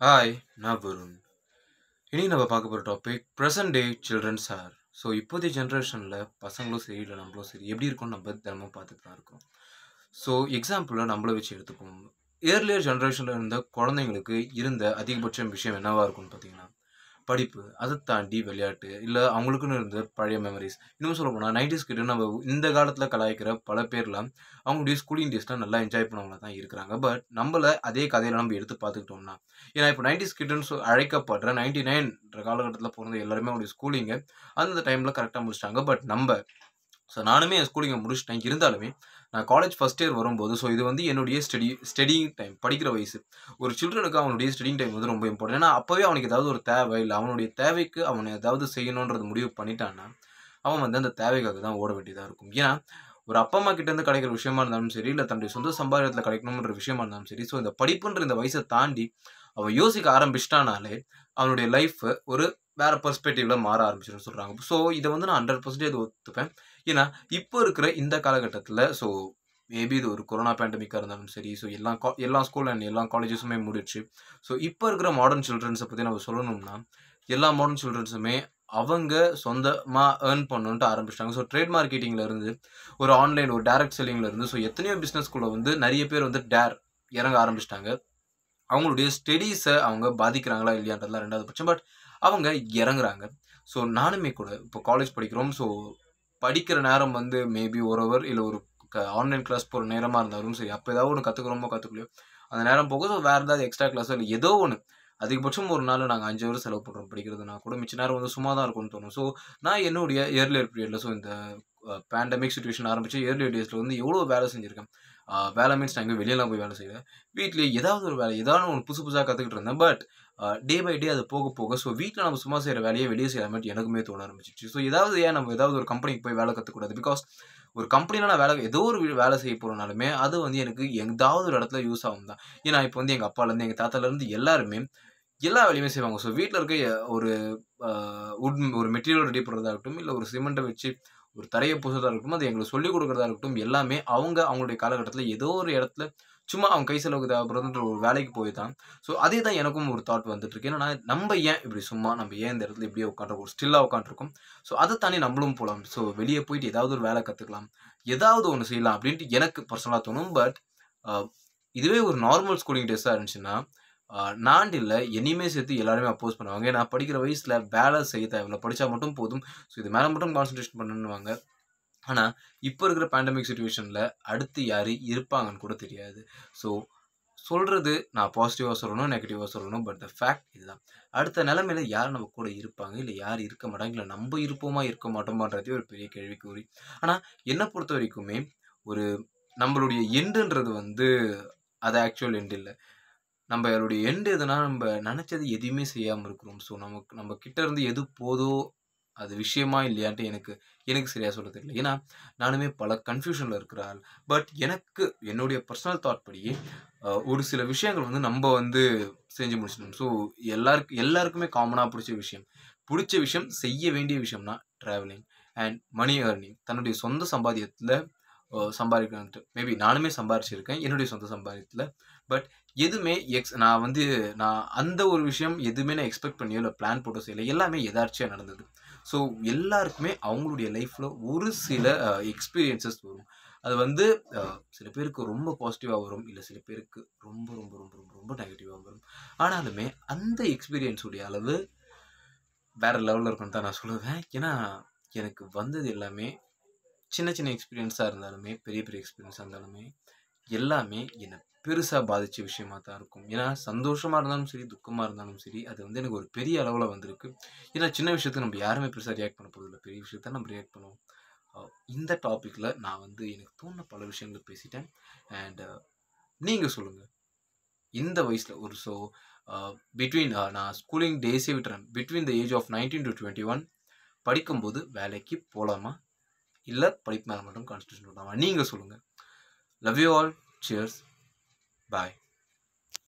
Hi, நான் வருண். இனி நம்ம பார்க்க போகிற topic present day childrens are. So இப்போதைய ஜென்ரேஷனில் பசங்களும் சரி இல்லை நம்மளும் சரி எப்படி இருக்கும்னு நம்ம தினமும் பார்த்துட்டு தான் இருக்கோம். ஸோ எக்ஸாம்பிளில் நம்மளை வச்சு எடுத்துப்போம். ஏர்லியர் ஜென்ரேஷனில் இருந்த குழந்தைங்களுக்கு இருந்த அதிகபட்ச விஷயம் என்னவாக இருக்கும்னு பார்த்தீங்கன்னா படிப்பு, அதை தாண்டி விளையாட்டு, இல்லை அவங்களுக்குன்னு இருந்த பழைய மெமரிஸ். இன்னும் சொல்ல போனால் 90s கிட்ட நம்ம இந்த காலத்தில் கலாய்க்கிற பல பேர்லாம் அவங்களுடைய ஸ்கூலிங் டேஸ்லாம் நல்லா என்ஜாய் பண்ணவங்கள தான் இருக்கிறாங்க. பட் நம்மள அதே கதையில நம்ம எடுத்து பார்த்துக்கிட்டோம்னா, ஏன்னா இப்போ 90s கிட்னு அழைக்கப்படுற 99 காலகட்டத்தில் பிறந்த எல்லாருமே அவங்களுடைய ஸ்கூலிங்கை அந்த டைமில் கரெக்டாக முடிச்சிட்டாங்க. பட் நானுமே என் ஸ்கூலிங்கை முடிச்சிட்டேன். இருந்தாலுமே நான் காலேஜ் ஃபர்ஸ்ட் இயர் வரும்போது இது வந்து என்னுடைய ஸ்டடியிங் டைம், படிக்கிற வயசு. ஒரு சில்ட்ரனுக்கு அவனுடைய ஸ்டடியிங் டைம் வந்து ரொம்ப இம்பார்ட்டன்ட். ஏன்னா அப்போவே அவனுக்கு ஏதாவது ஒரு தேவை, இல்லை அவனுடைய தேவைக்கு அவனை ஏதாவது செய்யணுன்றது முடிவு பண்ணிட்டான்னா அவன் வந்து அந்த தேவைக்காக தான் ஓட வேண்டியதாக இருக்கும். ஏன்னா ஒரு அப்பா அம்மா கிட்டேருந்து கிடைக்கிற விஷயமா இருந்தாலும் சரி, இல்லை தன்னுடைய சொந்த சம்பாதியத்தில் கிடைக்கணுன்ற விஷயமா இருந்தாலும் சரி, இந்த படிப்புன்ற இந்த வயசை தாண்டி அவன் யோசிக்க ஆரம்பிச்சிட்டானாலே அவனுடைய லைஃப் ஒரு வேற பெர்ஸ்பெக்டிவ்ல மாற ஆரம்பிச்சிடும் சொல்கிறாங்க. இதை வந்து நான் 100% ஒத்துப்பேன். ஏன்னா இப்போ இருக்கிற இந்த காலகட்டத்தில் மேபி இது ஒரு கொரோனா பேண்டமிக்காக இருந்தாலும் சரி, எல்லா ஸ்கூல் அண்ட் எல்லா காலேஜஸுமே மூடிடுச்சு. இப்போ இருக்கிற மாடர்ன் சில்ட்ரன்ஸை பற்றி நம்ம சொல்லணும்னா எல்லா மாடர்ன் சில்ட்ரன்ஸுமே அவங்க சொந்தமாக ஏர்ன் பண்ணணுன்ட்டு ஆரம்பிச்சிட்டாங்க. ட்ரேட் மார்க்கெட்டிங்கில் இருந்து ஒரு ஆன்லைன் ஒரு டைரக்ட் செல்லிங்கில் இருந்து எத்தனையோ பிஸ்னஸ்குள்ளே வந்து நிறைய பேர் வந்து இறங்க ஆரம்பிச்சிட்டாங்க. அவங்களுடைய ஸ்டடீஸை அவங்க பாதிக்கிறாங்களா இல்லையான்றதுலாம் ரெண்டாவது பட்சம். பட் அவங்க இறங்குறாங்க. நானுமே கூட இப்போ காலேஜ் படிக்கிறோம். படிக்கிற நேரம் வந்து மேபி 1 ஹவர் இல்லை ஒரு ஆன்லைன் கிளாஸ் போகிற நேரமாக இருந்தாலும் சரி, அப்போ ஏதாவது ஒன்று கற்றுக்குறோமோ கற்றுக்கலையோ அந்த நேரம் போக வேறு ஏதாவது எக்ஸ்ட்ரா கிளாஸோ இல்லை ஏதோ ஒன்று அதிகபட்சம் ஒரு நாள் நாங்கள் 5 ஹவர் செலவு பண்ணுறோம் படிக்கிறதுனா கூட மிச்ச நேரம் வந்து சும்மா தான் இருக்கும்னு தோணும். நான் என்னுடைய இயர்லியர் பீரியடில் இந்த பேண்டமிக் சுச்சுவேஷன் ஆரம்பிச்சு இயர்லியர் டேஸில் வந்து எவ்வளோ வேலை செஞ்சுருக்கேன். வேலை மீன்ஸ் நான் எங்கே வெளியெல்லாம் போய் வேலை செய்யலை. வீட்லேயே ஏதாவது ஒரு வேலை ஏதாவது ஒன்று புதுசாக கற்றுக்கிட்டு இருந்தேன். பட் டே பை டே அது போக போக வீட்டில் நம்ம சும்மா செய்கிற வேலையை வெளியே செய்கிற மாதிரி எனக்குமே தோண ஆரம்பிச்சிச்சு. ஏதாவது ஒரு கம்பெனிக்கு போய் வேலை கற்றுக்கூடாது. பிகாஸ் ஒரு கம்பெனியில் நான் ஏதோ ஒரு வேலை செய்ய போகிறனாலுமே அது வந்து எனக்கு எதாவது ஒரு இடத்துல யூஸ் ஆகும் தான். ஏன்னா இப்போ வந்து எங்கள் அப்பாலேருந்து எங்கள் தாத்தாலேருந்து எல்லாருமே எல்லா வேலையுமே செய்வாங்க. வீட்டில் இருக்க ஒரு ஒரு மெட்டீரியல் ரெடி பண்ணுறதா இருக்கட்டும், இல்லை ஒரு சிமெண்ட்டை வச்சு ஒரு தரையை பூசுறதா இருக்கட்டும், அது எங்களுக்கு சொல்லிக் கொடுக்குறதா இருக்கட்டும், எல்லாமே அவங்களுடைய காலகட்டத்தில் ஏதோ ஒரு இடத்துல சும்மா அவங்க கை செலவுக்கு தேவைப்படுறதுன்ற ஒரு வேலைக்கு போய் தான். அதே தான் எனக்கும் ஒரு தாட் வந்துட்டு இருக்கு. ஏன்னா நம்ம ஏன் இப்படி நம்ம ஏன் இந்த இடத்துல இப்படியே உட்காந்துருக்கோம், ஸ்டில்லாக உட்காந்துருக்கோம். அதை தாண்டி நம்மளும் போகலாம். வெளியே போயிட்டு ஏதாவது ஒரு வேலை கற்றுக்கலாம், ஏதாவது ஒன்று செய்யலாம் அப்படின்ட்டு எனக்கு பர்சனலாக தோணும். பட் இதுவே ஒரு நார்மல் ஸ்கூலிங் டேஸாக இருந்துச்சுன்னா நான் இல்லை என்னையுமே சேர்த்து எல்லாருமே அப்போஸ் பண்ணுவாங்க. ஏன்னா படிக்கிற வயசில் வேலை செய்ய தேவையில்லை, படித்தா மட்டும் போதும். இது மேலே மட்டும் கான்சன்ட்ரேஷன் பண்ணணுவாங்க. ஆனால் இப்போ இருக்கிற பேண்டமிக் சுச்சுவேஷனில் அடுத்து யார் இருப்பாங்கன்னு கூட தெரியாது. சொல்கிறது நான் பாசிட்டிவாக சொல்லணும், நெகட்டிவாக சொல்லணும். பட் த ஃபேக்ட் இதுதான். அடுத்த நிலைமையில் யார் நம்ம கூட இருப்பாங்க, இல்லை யார் இருக்க மாட்டாங்க, இல்லை நம்ம இருப்போமா இருக்க மாட்டோமான்றதே ஒரு பெரிய கேள்விக்குறி. ஆனால் என்னை பொறுத்த வரைக்குமே ஒரு நம்மளுடைய எண்டுன்றது வந்து அது ஆக்சுவல் எண்டு இல்லை. நம்மளுடைய எண்டு எதுனா நம்ம நினச்சது எதுவுமே செய்யாமல் இருக்கிறோம். நம்ம கிட்ட இருந்து எது போதோ அது விஷயமா இல்லையான்ட்டு எனக்கு சரியாக சொல்ல தெரியல. ஏன்னா நானுமே பல கன்ஃபியூஷனில் இருக்கிற ஆள். பட் எனக்கு என்னுடைய பர்சனல் தாட் படி ஒரு சில விஷயங்கள் வந்து நம்ம வந்து செஞ்சு முடிச்சிடணும். எல்லாருக்குமே காமனாக பிடிச்ச விஷயம் செய்ய வேண்டிய விஷயம்னா ட்ராவலிங் அண்ட் மணி ஏர்னிங். தன்னுடைய சொந்த சம்பாத்தியத்தில் சம்பாதிக்கணுன்ட்டு மேபி நானுமே சம்பாரிச்சிருக்கேன் என்னுடைய சொந்த சம்பாதியத்தில். பட் எதுவுமே நான் அந்த ஒரு விஷயம் எதுவுமே நான் எக்ஸ்பெக்ட் பண்ணியோ இல்லை பிளான் போட்டோ செய்யலை. எல்லாமே எதார்ச்சியாக நடந்தது. எல்லாருக்குமே அவங்களுடைய லைஃப்பில் ஒரு சில எக்ஸ்பீரியன்சஸ் வரும். அது வந்து சில பேருக்கு ரொம்ப பாசிட்டிவாக வரும், இல்லை சில பேருக்கு ரொம்ப ரொம்ப ரொம்ப ரொம்ப ரொம்ப நெகட்டிவாக வரும். ஆனாலுமே அந்த எக்ஸ்பீரியன்ஸுடைய அளவு வேறு லெவலில் இருக்குன்னு தான் நான் சொல்லுவேன். ஏன்னா எனக்கு வந்தது எல்லாமே சின்ன சின்ன எக்ஸ்பீரியன்ஸாக இருந்தாலுமே பெரிய பெரிய எக்ஸ்பீரியன்ஸாக இருந்தாலுமே எல்லாமே என்னை பெருசாக பாதித்த விஷயமா தான் இருக்கும். ஏன்னா சந்தோஷமாக இருந்தாலும் சரி, துக்கமாக இருந்தாலும் சரி, அது வந்து எனக்கு ஒரு பெரிய அளவில் வந்திருக்கு. ஏன்னா சின்ன விஷயத்துக்கு நம்ம யாருமே பெருசாக ரியாக்ட் பண்ண போகிறதில்ல, பெரிய விஷயத்த நம்ம ரியாக்ட் பண்ணுவோம். இந்த டாப்பிக்கில் நான் வந்து எனக்கு தோணுன பல விஷயங்கள் பேசிட்டேன். அண்ட் நீங்கள் சொல்லுங்கள், இந்த வயசில் ஒரு பிட்வீன் நான் ஸ்கூலிங் டேஸே விட்டுறேன், between the age of 19 to 21 படிக்கும்போது வேலைக்கு போகலாமா, இல்லை படிப்பு மேலே மட்டும் கான்சன்ட்ரேஷன் பண்ணலாமா? நீங்கள் சொல்லுங்கள். Love you all. Cheers. Bye.